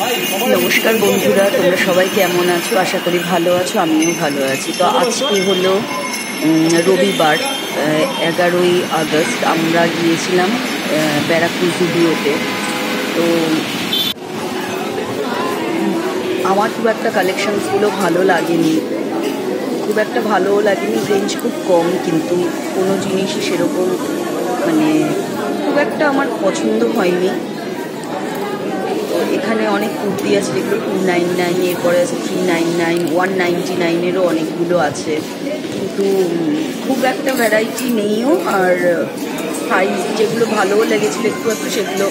নমস্কার বন্ধুরা, তোমরা সবাই কেমন আছো? আশা করি ভালো আছো, আমিও ভালো আছি। তো আজকে হলো রবিবার, 11ই আগস্ট। আমরা গিয়েছিলাম ব্যারাকপুর জুডিওতে। তো আমার খুব একটা কালেকশানসগুলো ভালো লাগেনি, রেঞ্জ খুব কম, কিন্তু কোনো জিনিসই সেরকম খুব একটা আমার পছন্দ হয়নি। এখানে অনেক কুর্তি আছে যেগুলো 299, এরপরে আছে 399, 199-এরও অনেকগুলো আছে, কিন্তু খুব একটা ভ্যারাইটি নেইও। আর সাইজ যেগুলো ভালোও লেগেছিলো একটু সেগুলো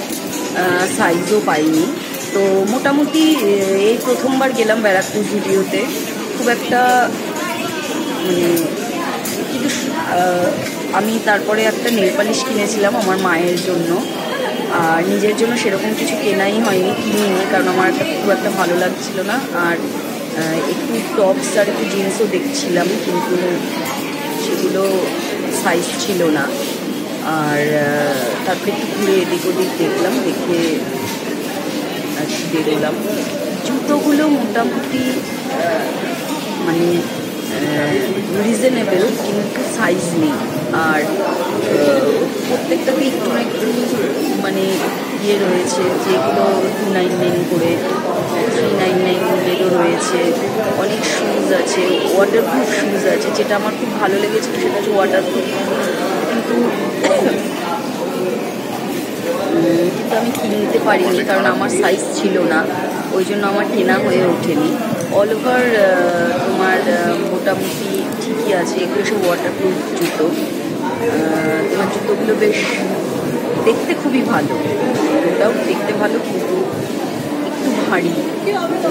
সাইজও পাইনি। তো মোটামুটি এই প্রথমবার গেলাম ব্যারাকপুর জুডিওতে। খুব একটা কিন্তু আমি তারপরে একটা নেল পালিশ কিনেছিলাম আমার মায়ের জন্য, আর নিজের জন্য সেরকম কিছু কিনিনি, কারণ আমার খুব একটা ভালো লাগছিল না। আর একটু টপস আর একটু জিন্সও দেখছিলাম, কিন্তু সেগুলো সাইজ ছিল না। আর তারপরে একটু ঘুরে এদিক ওদিক দেখলাম, দেখে আর কি বেরোলাম। জুতোগুলো মোটামুটি রিজনেবল, কিন্তু সাইজ নেই। আর প্রত্যেকটাতে একটু না একটু ইয়ে রয়েছে, যেগুলো 299 করে, 399 রয়েছে। অনেক শুজ আছে, ওয়াটারপ্রুফ শুজ আছে, যেটা আমার খুব ভালো লেগেছিল সেটা হচ্ছে ওয়াটারপ্রুফ। কিন্তু আমি কিনতে পারিনি, কারণ আমার সাইজ ছিল না, ওই জন্য আমার কেনা হয়ে ওঠেনি। অল ওভার তোমার মোটামুটি ঠিকই আছে, এগুলো সব ওয়াটারপ্রুফ জুতো। তোমার জুতোগুলো বেশ দেখতে খুবই ভালো, ওটাও দেখতে ভালো, কিন্তু একটু ভারী।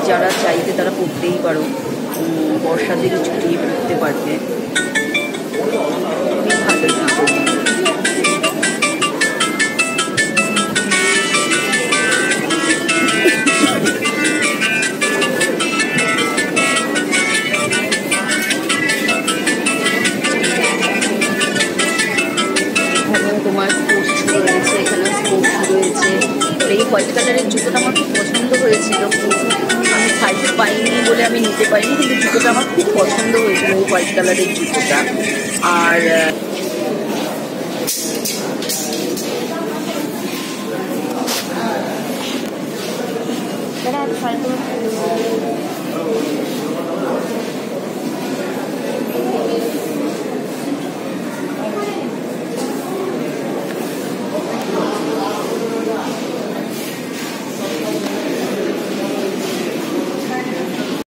যারা চাইবে তারা পরতেই পারো, বর্ষার দিকে ছুটিয়ে পড়তে পারবে, খুবই ভালো জুতো। তোমার স্পোর্টস শু রয়েছে, এখানে স্পোর্টস শু রয়েছে। এই হোয়াইট কালারের জুতোটা আমার খুব পছন্দ হয়েছিল, কিন্তু আমি সাইজ পাইনি বলে আমি নিতে পারিনি, কিন্তু জুতোটা আমার খুব পছন্দ হয়েছিল, এই হোয়াইট কালারের জুতোটা। আর